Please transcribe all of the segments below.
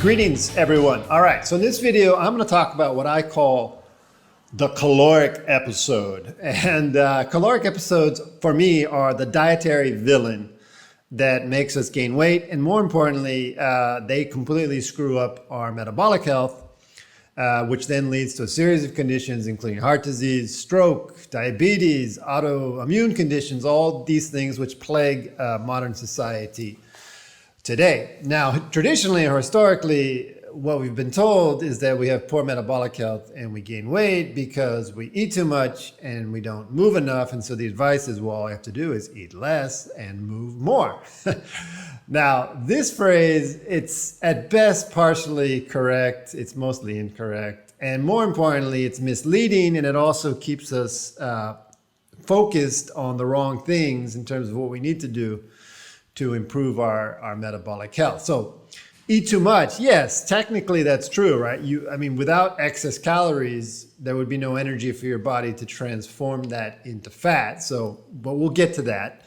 Greetings, everyone. All right, so in this video, I'm going to talk about what I call the caloric episode. And caloric episodes, for me, are the dietary villain that makes us gain weight. And more importantly, they completely screw up our metabolic health, which then leads to a series of conditions, including heart disease, stroke, diabetes, autoimmune conditions, all these things which plague modern society today. Now, traditionally or historically, what we've been told is that we have poor metabolic health and we gain weight because we eat too much and we don't move enough. And so the advice is, well, all you have to do is eat less and move more. Now, this phrase, it's at best partially correct. It's mostly incorrect. And more importantly, it's misleading, and it also keeps us focused on the wrong things in terms of what we need to do to improve our metabolic health. So eat too much. Yes, technically that's true, right? Without excess calories, there would be no energy for your body to transform that into fat. But we'll get to that.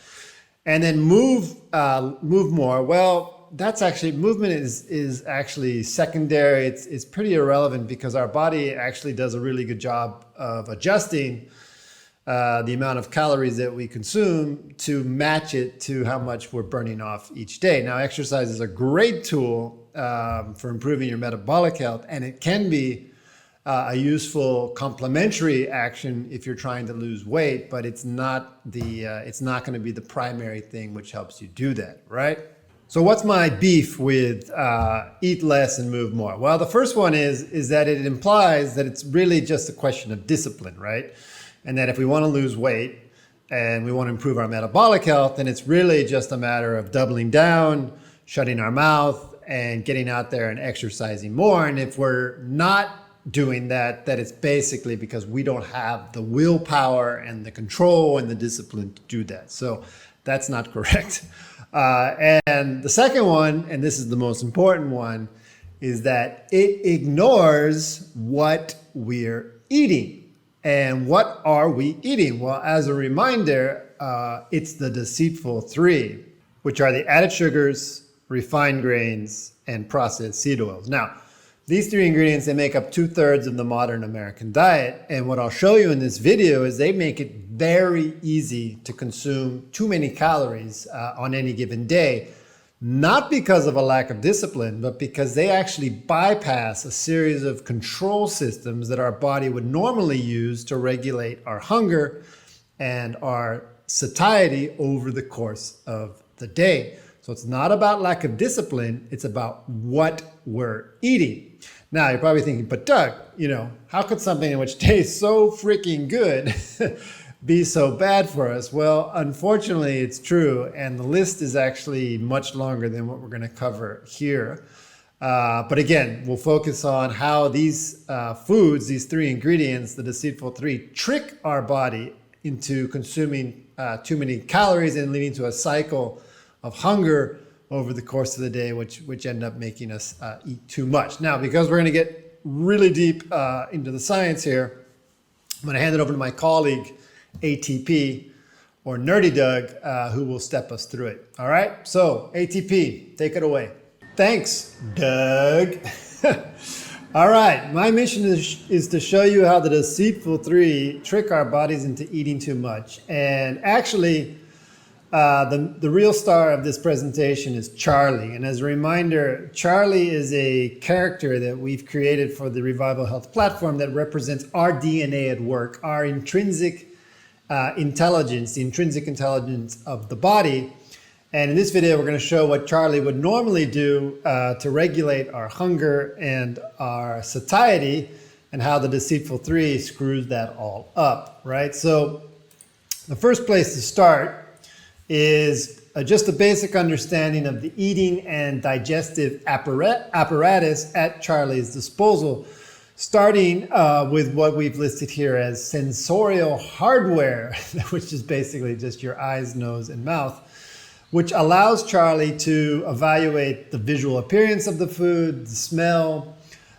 And then move more. Well, that's actually, movement is actually secondary. It's pretty irrelevant because our body actually does a really good job of adjusting the amount of calories that we consume to match it to how much we're burning off each day. Now, exercise is a great tool for improving your metabolic health, and it can be a useful complementary action if you're trying to lose weight, but it's not going to be the primary thing which helps you do that, right? So what's my beef with eat less and move more? Well, the first one is that it implies that it's really just a question of discipline, right? And that if we want to lose weight and we want to improve our metabolic health, then it's really just a matter of doubling down, shutting our mouth, and getting out there and exercising more. And if we're not doing that, that it's basically because we don't have the willpower and the control and the discipline to do that. So that's not correct. And the second one, and this is the most important one, is that it ignores what we're eating. And what are we eating? Well, as a reminder, it's the deceitful three, which are the added sugars, refined grains, and processed seed oils. Now, these three ingredients, they make up 2/3 of the modern American diet. And what I'll show you in this video is they make it very easy to consume too many calories on any given day. Not because of a lack of discipline, but because they actually bypass a series of control systems that our body would normally use to regulate our hunger and our satiety over the course of the day. So it's not about lack of discipline, it's about what we're eating. Now, you're probably thinking, but Doug, how could something which tastes so freaking good be so bad for us? Well, unfortunately, it's true. And the list is actually much longer than what we're going to cover here. But again, we'll focus on how these foods, these three ingredients, the deceitful three, trick our body into consuming too many calories and leading to a cycle of hunger over the course of the day, which end up making us eat too much. Now, because we're going to get really deep into the science here, I'm going to hand it over to my colleague, ATP, or Nerdy Doug, who will step us through it. All right, so ATP, take it away. Thanks, Doug. All right, my mission is to show you how the deceitful three trick our bodies into eating too much. And actually, the real star of this presentation is Charlie. And as a reminder, Charlie is a character that we've created for the Revival Health platform that represents our DNA at work, our intrinsic intelligence, the intrinsic intelligence of the body. And in this video, we're going to show what Charlie would normally do to regulate our hunger and our satiety, and how the deceitful three screws that all up, right? So the first place to start is just a basic understanding of the eating and digestive apparatus at Charlie's disposal, starting with what we've listed here as sensorial hardware, which is basically just your eyes, nose, and mouth, which allows Charlie to evaluate the visual appearance of the food, the smell,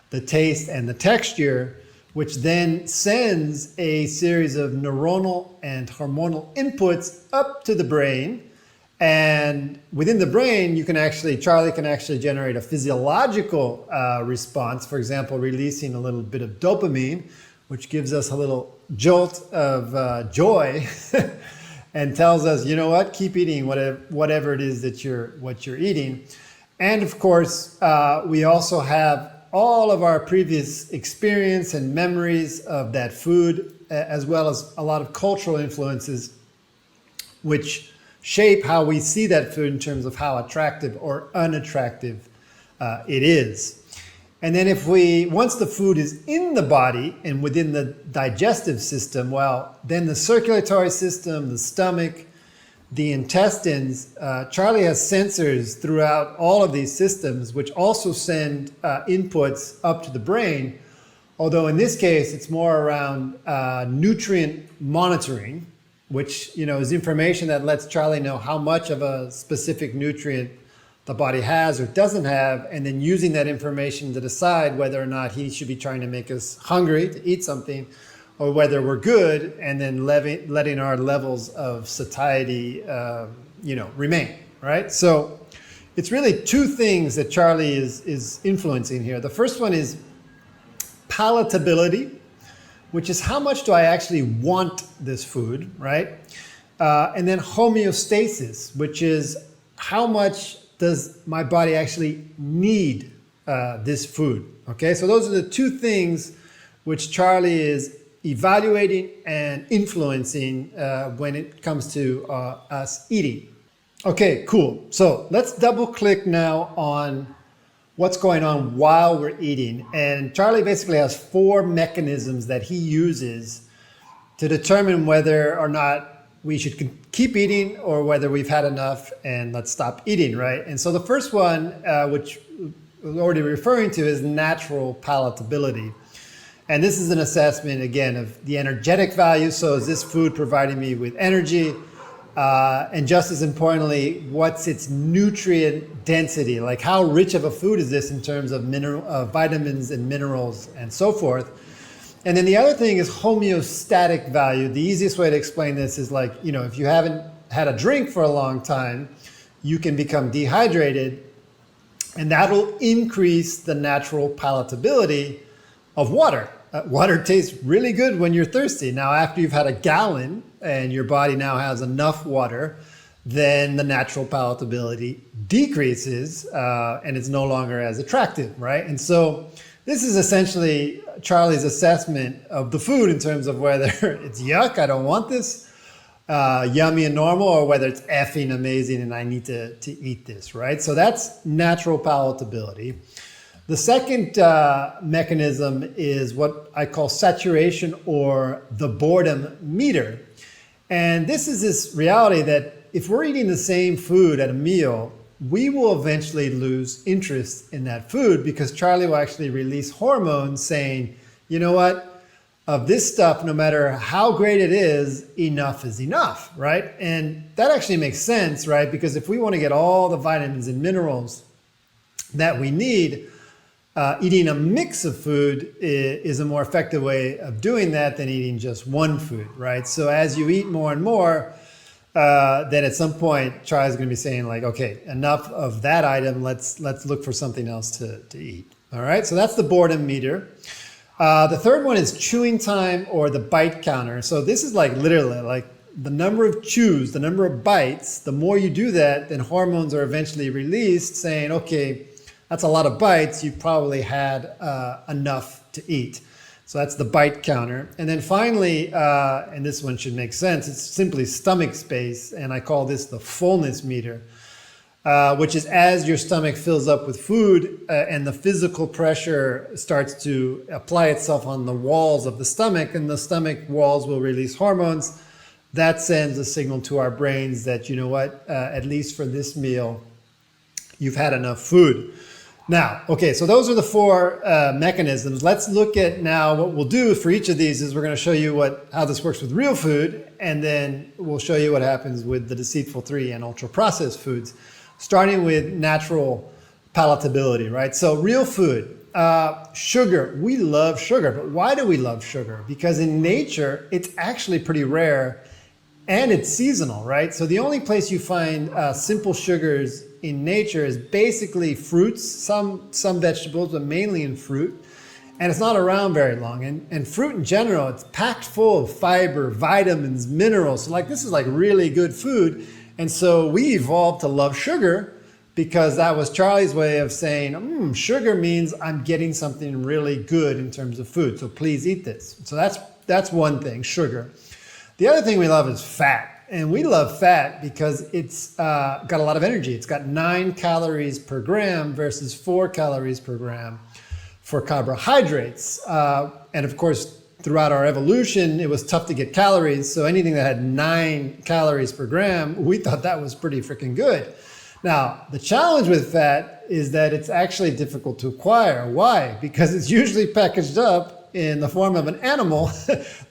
the taste, and the texture, which then sends a series of neuronal and hormonal inputs up to the brain And within the brain, Charlie can actually generate a physiological response. For example, releasing a little bit of dopamine, which gives us a little jolt of joy and tells us, you know what, keep eating whatever it is that you're eating. And of course, we also have all of our previous experience and memories of that food, as well as a lot of cultural influences, which shape how we see that food in terms of how attractive or unattractive it is. And then once the food is in the body and within the digestive system, well, then the circulatory system, the stomach, the intestines, Charlie has sensors throughout all of these systems, which also send inputs up to the brain. Although in this case, it's more around nutrient monitoring, which is information that lets Charlie know how much of a specific nutrient the body has or doesn't have, and then using that information to decide whether or not he should be trying to make us hungry to eat something, or whether we're good, and then letting our levels of satiety remain, right? So it's really two things that Charlie is influencing here. The first one is palatability, which is how much do I actually want this food, right? And then homeostasis, which is how much does my body actually need this food, okay? So those are the two things which Charlie is evaluating and influencing when it comes to us eating. Okay, cool. So let's double click now on what's going on while we're eating. And Charlie basically has 4 mechanisms that he uses to determine whether or not we should keep eating or whether we've had enough and let's stop eating, right? And so the first one, which we're already referring to, is natural palatability. And this is an assessment, again, of the energetic value. So is this food providing me with energy? And just as importantly, what's its nutrient density? Like how rich of a food is this in terms of vitamins and minerals and so forth? And then the other thing is homeostatic value. The easiest way to explain this is like, if you haven't had a drink for a long time, you can become dehydrated, and that'll increase the natural palatability of water. Water tastes really good when you're thirsty. Now, after you've had a gallon and your body now has enough water, then the natural palatability decreases and it's no longer as attractive, right? And so this is essentially Charlie's assessment of the food in terms of whether it's yuck, I don't want this, yummy and normal, or whether it's effing amazing and I need to eat this, right? So that's natural palatability. The second mechanism is what I call saturation, or the boredom meter. And this is this reality that if we're eating the same food at a meal, we will eventually lose interest in that food because Charlie will actually release hormones saying, you know what, of this stuff, no matter how great it is enough, right? And that actually makes sense, right? Because if we want to get all the vitamins and minerals that we need, eating a mix of food is a more effective way of doing that than eating just one food, right? So as you eat more and more, then at some point, Charlie's going to be saying like, okay, enough of that item. Let's look for something else to eat. All right, so that's the boredom meter. The third one is chewing time, or the bite counter. So this is like literally like the number of chews, the number of bites. The more you do that, then hormones are eventually released saying, okay, that's a lot of bites. You've probably had enough to eat. So that's the bite counter. And then finally, and this one should make sense, it's simply stomach space. And I call this the fullness meter, which is as your stomach fills up with food and the physical pressure starts to apply itself on the walls of the stomach, and the stomach walls will release hormones. That sends a signal to our brains that, you know what, at least for this meal, you've had enough food. Now, okay, so those are the 4 mechanisms. Let's look at now what we'll do for each of these is we're going to show you how this works with real food, and then we'll show you what happens with the Deceitful 3 and ultra-processed foods, starting with natural palatability, right? So real food, sugar. We love sugar, but why do we love sugar? Because in nature, it's actually pretty rare and it's seasonal, right? So the only place you find simple sugars in nature is basically fruits, some vegetables, but mainly in fruit. And it's not around very long. And fruit in general, it's packed full of fiber, vitamins, minerals. So like this is like really good food. And so we evolved to love sugar because that was Charlie's way of saying, sugar means I'm getting something really good in terms of food. So please eat this. So that's one thing, sugar. The other thing we love is fat. And we love fat because it's got a lot of energy. It's got 9 calories per gram versus 4 calories per gram for carbohydrates. And of course, throughout our evolution, it was tough to get calories. So anything that had 9 calories per gram, we thought that was pretty freaking good. Now, the challenge with fat is that it's actually difficult to acquire. Why? Because it's usually packaged up in the form of an animal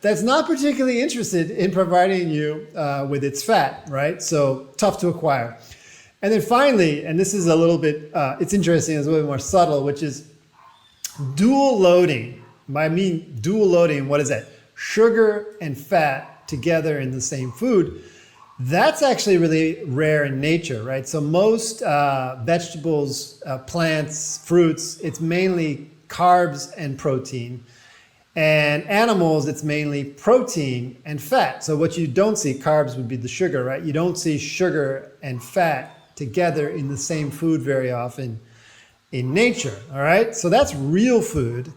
that's not particularly interested in providing you with its fat, right? So tough to acquire. And then finally, and this is a little bit, it's interesting, it's a little bit more subtle, which is dual loading. I mean dual loading, what is that? Sugar and fat together in the same food. That's actually really rare in nature, right? So most vegetables, plants, fruits, it's mainly carbs and protein. And animals, it's mainly protein and fat. So what you don't see, carbs would be the sugar, right? You don't see sugar and fat together in the same food very often in nature, all right? So that's real food.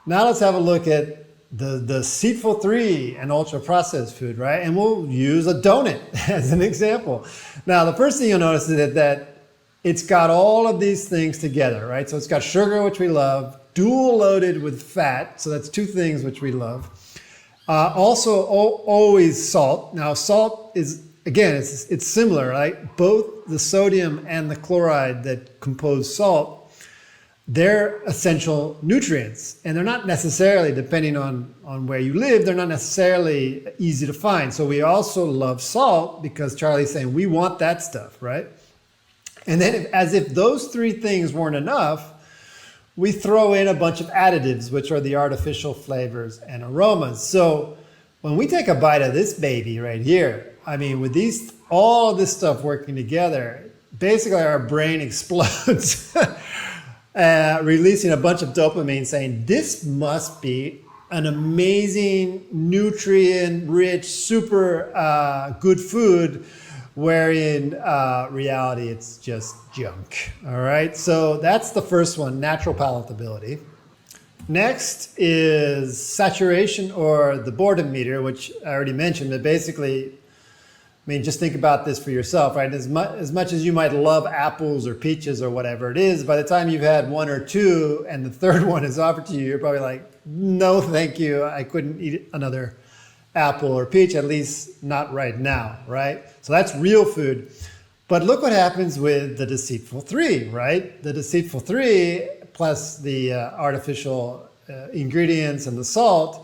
Now let's have a look at the Deceitful 3 and ultra-processed food, right? And we'll use a donut as an example. Now, the first thing you'll notice is that it's got all of these things together, right? So it's got sugar, which we love, dual loaded with fat. So that's 2 things which we love. Also, always salt. Now, salt is, again, it's similar, right? Both the sodium and the chloride that compose salt, they're essential nutrients, and they're not necessarily, depending on where you live, they're not necessarily easy to find. So we also love salt because Charlie's saying we want that stuff, right? And then as if those 3 things weren't enough, we throw in a bunch of additives, which are the artificial flavors and aromas. So when we take a bite of this baby right here, I mean, with all of this stuff working together, basically our brain explodes. Releasing a bunch of dopamine saying, this must be an amazing, nutrient-rich, super good food, wherein reality, it's just junk, all right? So that's the first one, natural palatability. Next is saturation, or the boredom meter, which I already mentioned, but basically, I mean, just think about this for yourself, right? As much as you might love apples or peaches or whatever it is, by the time you've had 1 or 2 and the third one is offered to you, you're probably like, no, thank you. I couldn't eat another apple or peach, at least not right now, right? So that's real food. But look what happens with the Deceitful 3, right? The Deceitful 3 plus the artificial ingredients and the salt,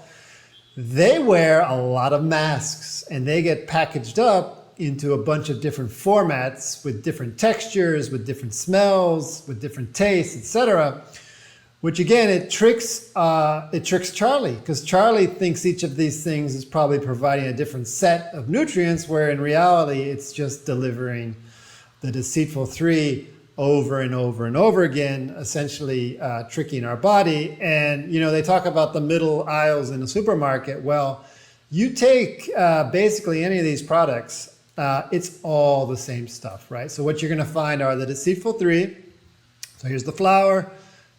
they wear a lot of masks, and they get packaged up into a bunch of different formats with different textures, with different smells, with different tastes, etc. Which again, it tricks Charlie, because Charlie thinks each of these things is probably providing a different set of nutrients, where in reality, it's just delivering the Deceitful 3 over and over and over again, essentially tricking our body. And, you know, they talk about the middle aisles in a supermarket. Well, you take basically any of these products, it's all the same stuff, right? So what you're going to find are the Deceitful 3. So here's the flour,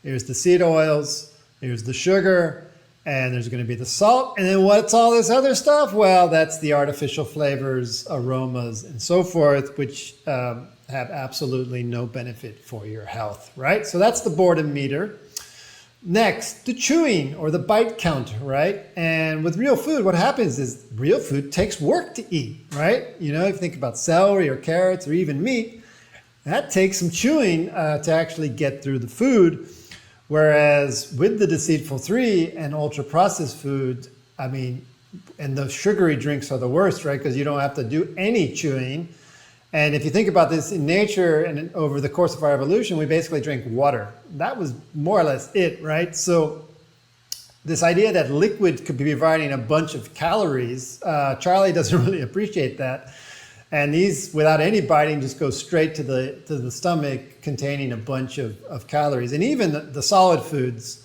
here's the seed oils, here's the sugar, and there's going to be the salt. And then what's all this other stuff? Well, that's the artificial flavors, aromas, and so forth, which have absolutely no benefit for your health, right? So that's the boredom meter. Next, the chewing, or the bite counter, right? And with real food, what happens is real food takes work to eat, right? You know, if you think about celery or carrots or even meat, that takes some chewing to actually get through the food. Whereas with the Deceitful 3 and ultra-processed food, I mean, and the sugary drinks are the worst, right? Because you don't have to do any chewing. And if you think about this in nature and over the course of our evolution, we basically drink water. That was more or less it, right? So this idea that liquid could be providing a bunch of calories. Charlie doesn't really appreciate that. And these, without any biting, just go straight to the stomach, containing a bunch of calories. And even the solid foods,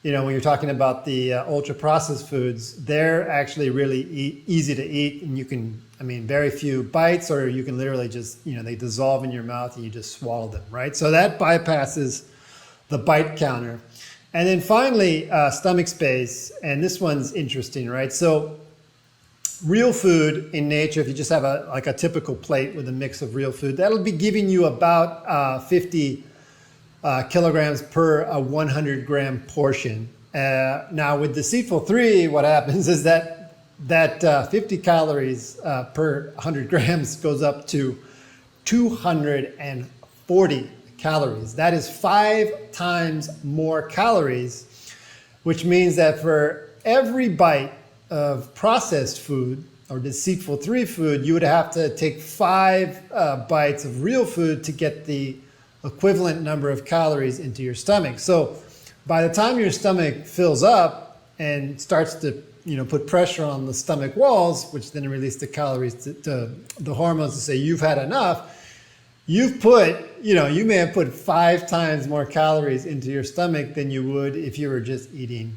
when you're talking about the ultra processed foods, they're actually really easy to eat. And you can, very few bites, or you can literally just, they dissolve in your mouth and you just swallow them, right? So that bypasses the bite counter. And then finally, stomach space. And this one's interesting, right? So real food in nature, if you just have a typical plate with a mix of real food, that'll be giving you about 50 kilograms per 100 gram portion. Now with Deceitful 3, what happens is that 50 calories per 100 grams goes up to 240 calories. That is 5 times more calories, which means that for every bite of processed food or Deceitful 3 food, you would have to take 5 bites of real food to get the equivalent number of calories into your stomach. So by the time your stomach fills up and starts to put pressure on the stomach walls, which then release the calories to the hormones to say you've had enough, you've put, you may have put 5 times more calories into your stomach than you would if you were just eating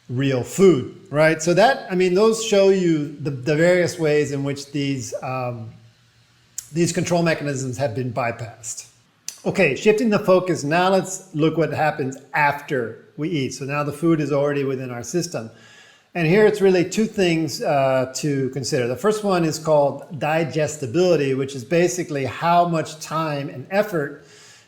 real food, right? So those show you the various ways in which these control mechanisms have been bypassed. Okay, shifting the focus, now let's look what happens after we eat. So now the food is already within our system. And here it's really 2 things to consider. The first one is called digestibility, which is basically how much time and effort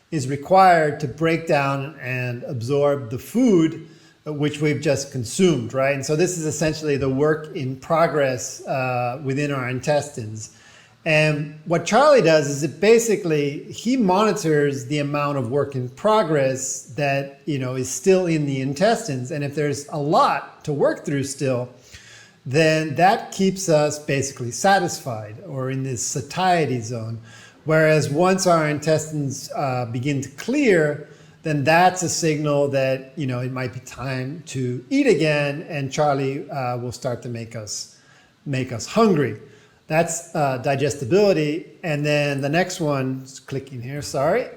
is required to break down and absorb the food which we've just consumed, right? And so this is essentially the work in progress within our intestines. And what Charlie does is he monitors the amount of work in progress that, is still in the intestines. And if there's a lot to work through still, then that keeps us basically satisfied or in this satiety zone. Whereas once our intestines begin to clear, then that's a signal that, it might be time to eat again, and Charlie will start to make us hungry. That's digestibility. And then the next one, just clicking here, sorry,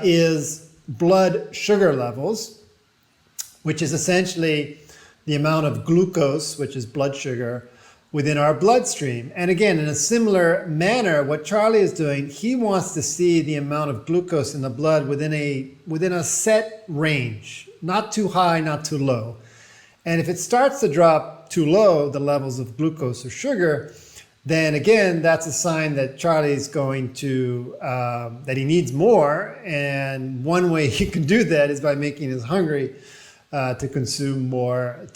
is blood sugar levels, which is essentially the amount of glucose, which is blood sugar, within our bloodstream. And again, in a similar manner, what Charlie is doing, he wants to see the amount of glucose in the blood within a set range, not too high, not too low. And if it starts to drop too low, the levels of glucose or sugar, then again, that's a sign that Charlie's going to, that he needs more. And one way he can do that is by making us hungry to consume more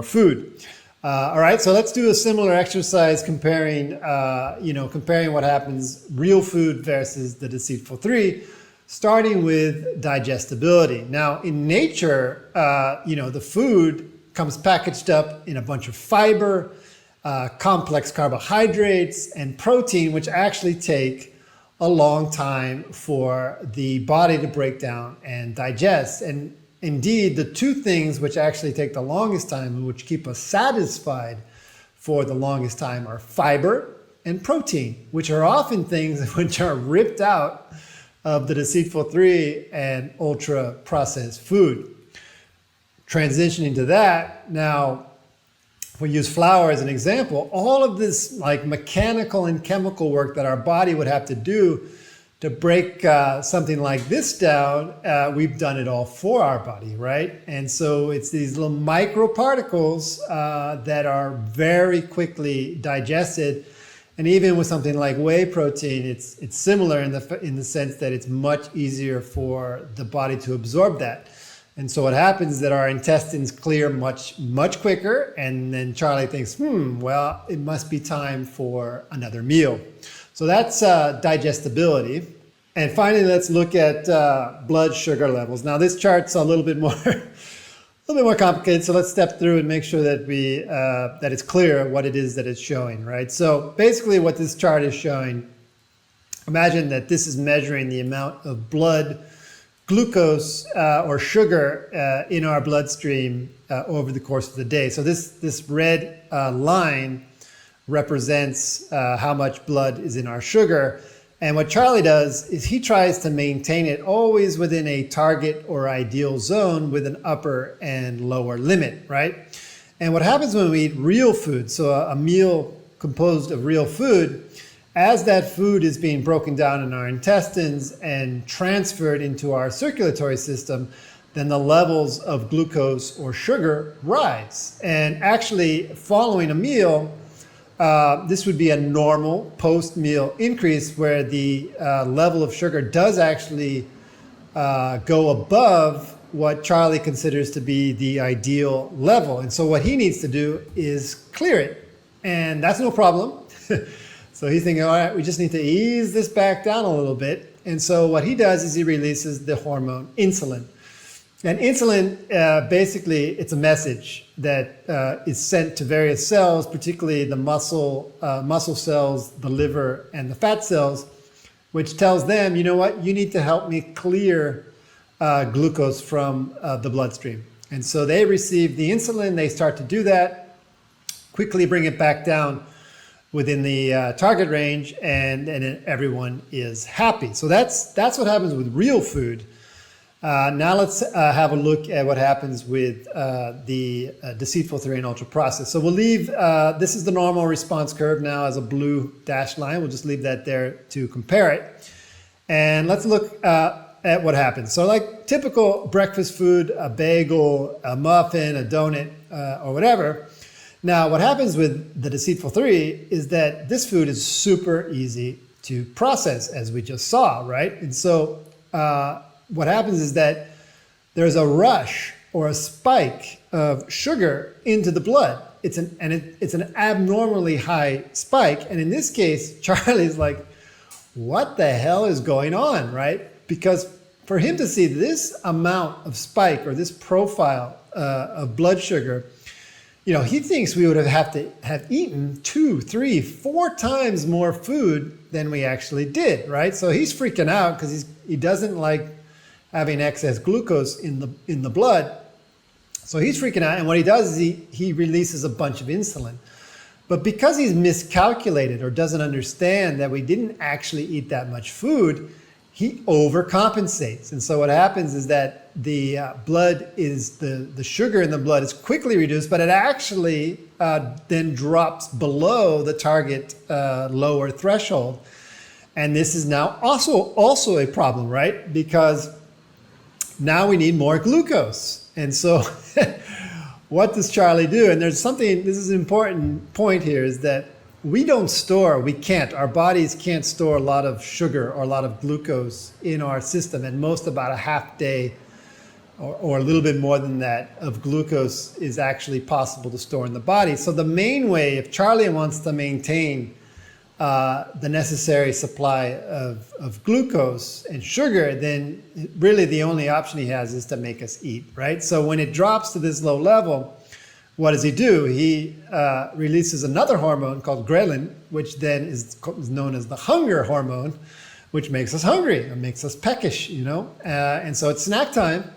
food. All right, so let's do a similar exercise comparing what happens real food versus the Deceitful 3, starting with digestibility. Now, in nature, the food comes packaged up in a bunch of fiber, complex carbohydrates, and protein, which actually take a long time for the body to break down and digest. And indeed, the 2 things which actually take the longest time and which keep us satisfied for the longest time are fiber and protein, which are often things which are ripped out of the Deceitful 3 and ultra processed food. Transitioning to that, now, if we use flour as an example, all of this mechanical and chemical work that our body would have to do to break something like this down, we've done it all for our body, right? And so it's these little microparticles that are very quickly digested. And even with something like whey protein, it's similar in the sense that it's much easier for the body to absorb that. And so what happens is that our intestines clear much, much quicker. And then Charlie thinks, well, it must be time for another meal. So that's digestibility. And finally, let's look at blood sugar levels. Now, this chart's a little bit more complicated. So let's step through and make sure that that it's clear what it is that it's showing, right? So basically what this chart is showing, imagine that this is measuring the amount of blood glucose or sugar in our bloodstream over the course of the day. So this red line represents how much blood is in our sugar. And what Charlie does is he tries to maintain it always within a target or ideal zone with an upper and lower limit, right? And what happens when we eat real food, so a meal composed of real food, as that food is being broken down in our intestines and transferred into our circulatory system, then the levels of glucose or sugar rise. And actually, following a meal, this would be a normal post-meal increase where the level of sugar does actually go above what Charlie considers to be the ideal level. And so what he needs to do is clear it. And that's no problem. So he's thinking, all right, we just need to ease this back down a little bit. And so what he does is he releases the hormone insulin. And insulin, basically, it's a message that is sent to various cells, particularly the muscle cells, the liver, and the fat cells, which tells them, you know what, you need to help me clear glucose from the bloodstream. And so they receive the insulin, they start to do that, quickly bring it back down within the target range, and everyone is happy. So that's what happens with real food. Now let's have a look at what happens with the Deceitful 3 and ultra processed. So we'll leave, this is the normal response curve now as a blue dashed line. We'll just leave that there to compare it. And let's look at what happens. So like typical breakfast food, a bagel, a muffin, a donut, or whatever. Now what happens with the Deceitful 3 is that this food is super easy to process, as we just saw, right? And so what happens is that there's a rush or a spike of sugar into the blood. It's an abnormally high spike. And in this case, Charlie's like, what the hell is going on, right? Because for him to see this amount of spike or this profile of blood sugar, you know, he thinks we would have to have eaten 2, 3, 4 times more food than we actually did, right? So he's freaking out because he doesn't like having excess glucose in the blood. So he's freaking out, and what he does is he releases a bunch of insulin. But because he's miscalculated or doesn't understand that we didn't actually eat that much food, he overcompensates. And so what happens is that the the sugar in the blood is quickly reduced, but it actually then drops below the target lower threshold. And this is now also a problem, right? Because now we need more glucose. And so what does Charlie do? And there's something, this is an important point here, is that we can't, our bodies can't store a lot of sugar or a lot of glucose in our system. At most about a half day or a little bit more than that of glucose is actually possible to store in the body. So the main way, if Charlie wants to maintain the necessary supply of glucose and sugar, then really the only option he has is to make us eat, right? So when it drops to this low level, what does he do? He releases another hormone called ghrelin, which then is known as the hunger hormone, which makes us hungry and makes us peckish, you know? And so it's snack time.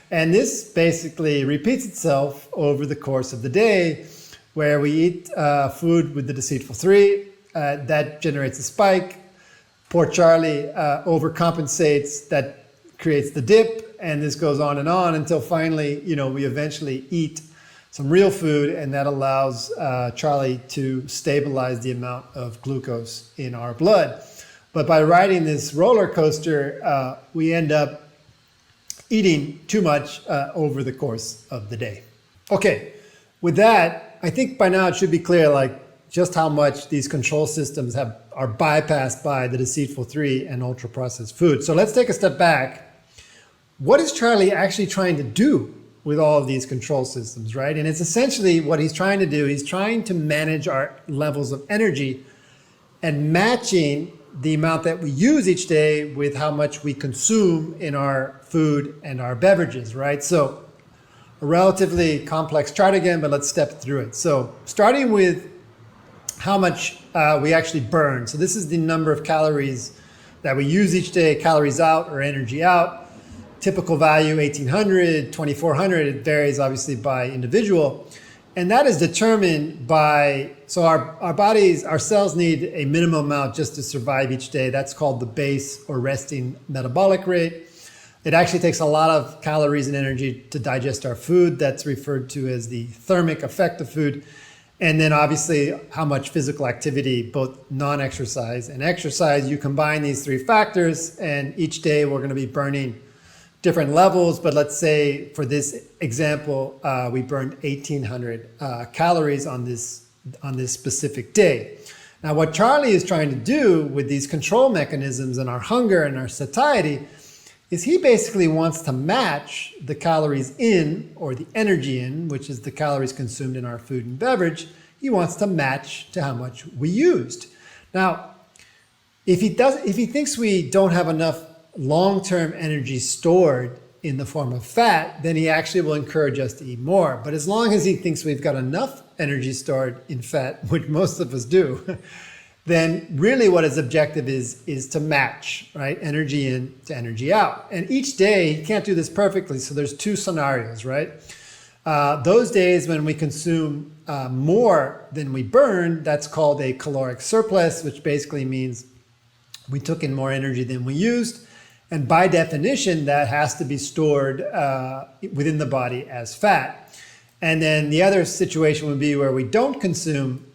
And this basically repeats itself over the course of the day, where we eat food with the Deceitful 3, that generates a spike. Poor Charlie overcompensates, that creates the dip, and this goes on until finally, you know, we eventually eat some real food, and that allows Charlie to stabilize the amount of glucose in our blood. But by riding this roller coaster, we end up eating too much over the course of the day. Okay, with that, I think by now it should be clear, like, just how much these control systems are bypassed by the Deceitful 3 and ultra-processed food. So let's take a step back. What is Charlie actually trying to do with all of these control systems, right? And it's essentially what he's trying to do. He's trying to manage our levels of energy and matching the amount that we use each day with how much we consume in our food and our beverages, right? So a relatively complex chart again, but let's step through it. So starting with how much we actually burn. So this is the number of calories that we use each day, calories out or energy out. typical value 1800, 2400, it varies obviously by individual. And that is determined by, so our bodies, our cells need a minimum amount just to survive each day. That's called the base or resting metabolic rate. It actually takes a lot of calories and energy to digest our food. That's referred to as the thermic effect of food. And then obviously how much physical activity, both non-exercise and exercise, you combine these three factors, and each day we're going to be burning different levels. But let's say for this example, we burned 1800 calories on this specific day. Now what Charlie is trying to do with these control mechanisms and our hunger and our satiety is he basically wants to match the calories in, or the energy in, which is the calories consumed in our food and beverage. He wants to match to how much we used. Now, if he thinks we don't have enough long-term energy stored in the form of fat, then he actually will encourage us to eat more. But as long as he thinks we've got enough energy stored in fat, which most of us do, then really what his objective is to match, right? Energy in to energy out. And each day, he can't do this perfectly, so there's two scenarios, right? Those days when we consume more than we burn, that's called a caloric surplus, which basically means we took in more energy than we used. And by definition, that has to be stored within the body as fat. And then the other situation would be where we don't consume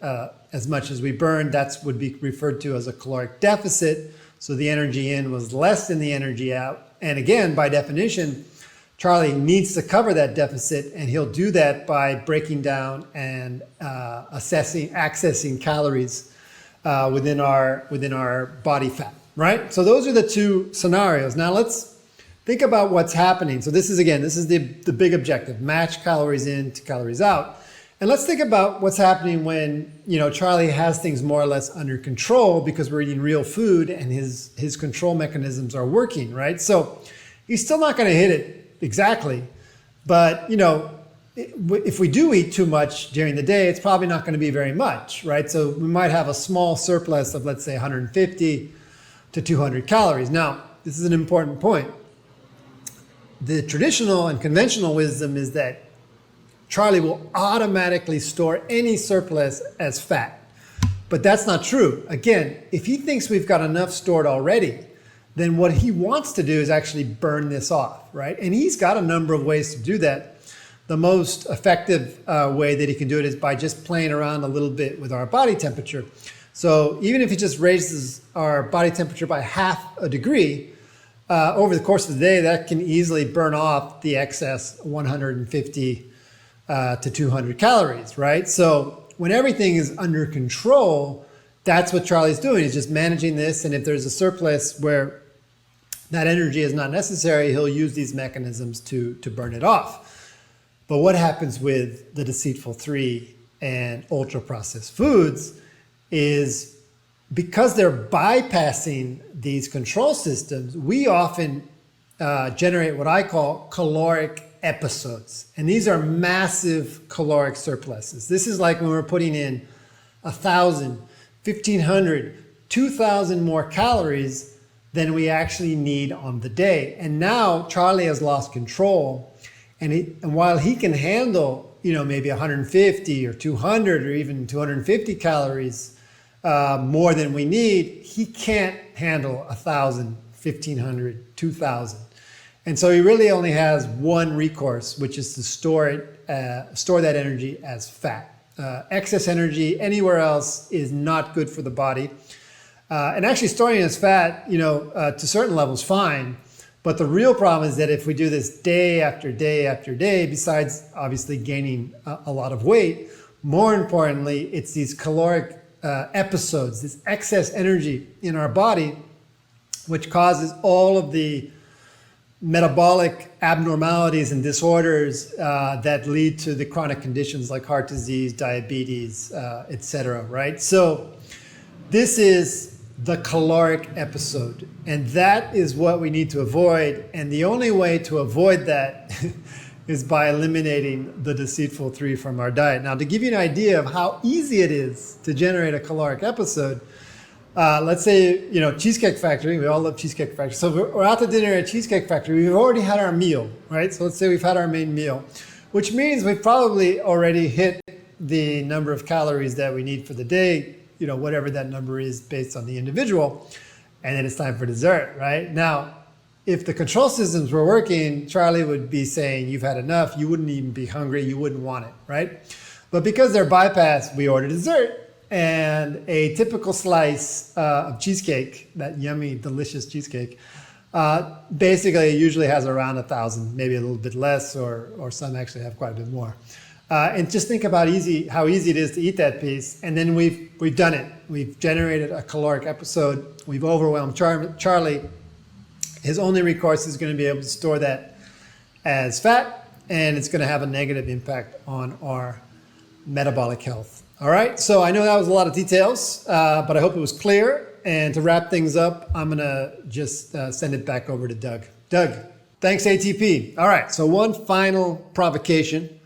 as much as we burn. That would be referred to as a caloric deficit. So the energy in was less than the energy out. And again, by definition, Charlie needs to cover that deficit, and he'll do that by breaking down and accessing calories within our body fat, right? So those are the two scenarios. Now let's think about what's happening. So this is the big objective: match calories in to calories out. And let's think about what's happening when, Charlie has things more or less under control because we're eating real food and his control mechanisms are working, right? So he's still not going to hit it exactly, but if we do eat too much during the day, it's probably not going to be very much, right? So we might have a small surplus of, let's say, 150 to 200 calories. Now, this is an important point. The traditional and conventional wisdom is that Charlie will automatically store any surplus as fat. But that's not true. Again, if he thinks we've got enough stored already, then what he wants to do is actually burn this off, right? And he's got a number of ways to do that. The most effective way that he can do it is by just playing around a little bit with our body temperature. So even if he just raises our body temperature by half a degree, over the course of the day, that can easily burn off the excess 150 to 200 calories, right? So when everything is under control, that's what Charlie's doing. He's just managing this. And if there's a surplus where that energy is not necessary, he'll use these mechanisms to burn it off. But what happens with the Deceitful 3 and ultra-processed foods is because they're bypassing these control systems, we often generate what I call caloric episodes. And these are massive caloric surpluses. This is like when we're putting in 1,000, 1,500, 2,000 more calories than we actually need on the day. And now Charlie has lost control. And while he can handle, maybe 150 or 200 or even 250 calories more than we need, he can't handle 1,000, 1,500, 2,000. And so he really only has one recourse, which is to store that energy as fat. Excess energy anywhere else is not good for the body. And actually storing it as fat, to certain levels, fine. But the real problem is that if we do this day after day after day, besides obviously gaining a lot of weight, more importantly, it's these caloric episodes, this excess energy in our body, which causes all of the metabolic abnormalities and disorders that lead to the chronic conditions like heart disease, diabetes, etc. Right? So this is the caloric episode, and that is what we need to avoid. And the only way to avoid that is by eliminating the Deceitful 3 from our diet. Now, to give you an idea of how easy it is to generate a caloric episode, let's say, Cheesecake Factory, we all love Cheesecake Factory. So we're out to dinner at Cheesecake Factory. We've already had our meal, right? So let's say we've had our main meal, which means we've probably already hit the number of calories that we need for the day, whatever that number is based on the individual. And then it's time for dessert, right? Now, if the control systems were working, Charlie would be saying, you've had enough. You wouldn't even be hungry. You wouldn't want it, right? But because they're bypassed, we order dessert. And a typical slice of cheesecake, that yummy, delicious cheesecake, basically usually has around 1,000, maybe a little bit less, or some actually have quite a bit more. And just think about how easy it is to eat that piece. And then we've done it. We've generated a caloric episode. We've overwhelmed Charlie. His only recourse is going to be able to store that as fat, and it's going to have a negative impact on our metabolic health. All right, so I know that was a lot of details, but I hope it was clear. And to wrap things up, I'm going to just send it back over to Doug. Doug, thanks ATP. All right, so one final provocation,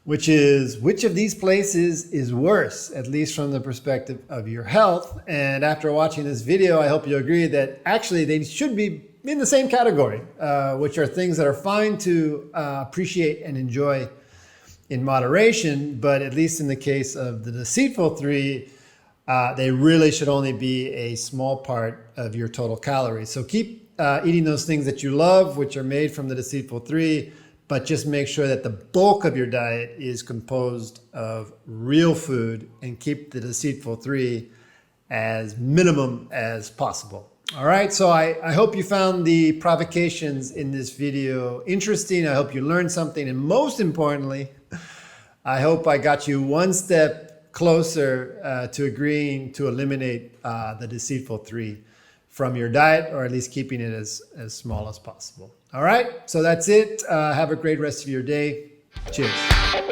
which is which of these places is worse, at least from the perspective of your health? And after watching this video, I hope you agree that actually they should be in the same category, which are things that are fine to appreciate and enjoy in moderation, but at least in the case of the Deceitful 3, they really should only be a small part of your total calories. So keep eating those things that you love, which are made from the Deceitful 3, but just make sure that the bulk of your diet is composed of real food, and keep the Deceitful 3 as minimum as possible. All right, so I hope you found the provocations in this video interesting. I hope you learned something, and most importantly, I hope I got you one step closer to agreeing to eliminate the Deceitful 3 from your diet, or at least keeping it as small as possible. All right, so that's it. Have a great rest of your day. Cheers.